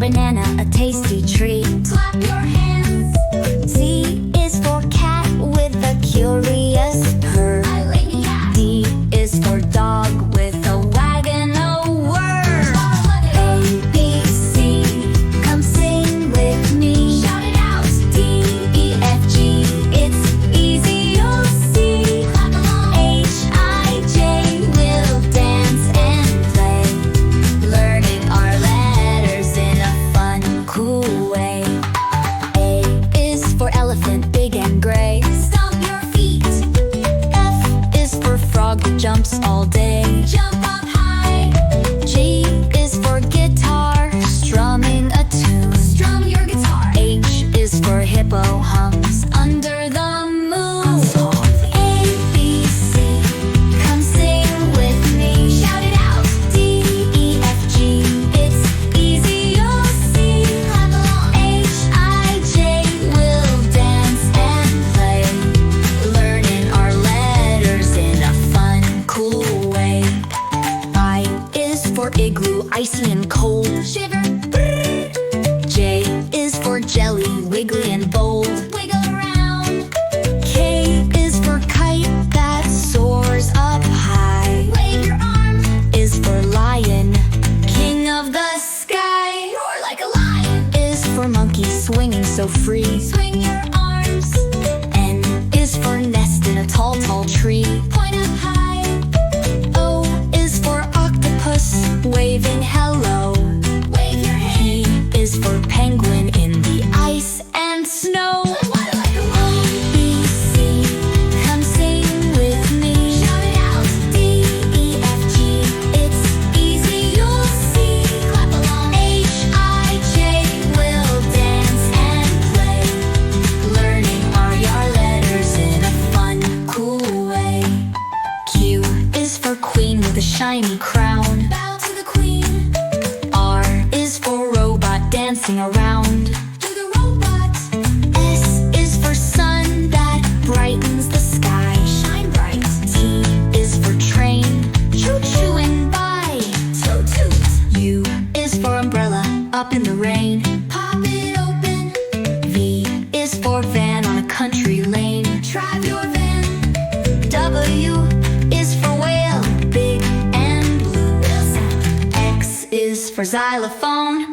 banana, a tasty treat. Clap your hands. C is for cat with a curious purr. I like the cat. D is for dog with a wag and a whir. A, B, C, come sing with me. Shout it out. D, E, F, G, it's easy, you'll see. Clap along. H, I, J, we'll dance and play, learning our letters in a fun, cool way. A is for elephant, big and gray. Stomp your feet. F is for frog that jumps all day. Jump up high. G is for guitar, strumming a tune. Strum your guitar. H is for hippo, hums under the moon. A, B, C, come sing with me. Shout it out. D, E, F, G, it's easy, you'll see. Clap along. H, I, J, we'll dance and play, learning our letters in a fun, cool way. I is for igloo, icy and cold. Shiver. J is for jelly, wiggly and bold. Wiggle around. K is for kite that soars up high. Wave your arm. Is for lion, king of the sky. Roar like a lion. Is for monkey, swinging so free. Swing your arms. N is for nest in a tall, tall tree. Point up high. O is for octopus, waving hello. Wave your hand. P is for penguin in the ice and snow. Water like a lion. B, C, come sing with me. Shout it out. D, E, F, G, it's easy, you'll see. Clap along. H, I, J, we'll dance and play, learning our letters in a fun, cool way. Q is for queen with a shiny crown. Bow to the queen. R is for robot dancing around. Do the robot. S is for sun that brightens the sky. Shine bright. T is for train, choo-chooing by. Toot toot. U is for umbrella, up in the rain. Pop it open. V is for van on a country lane. Drive your van. W is for whale, big and blue. Wheel sound. X is for xylophone,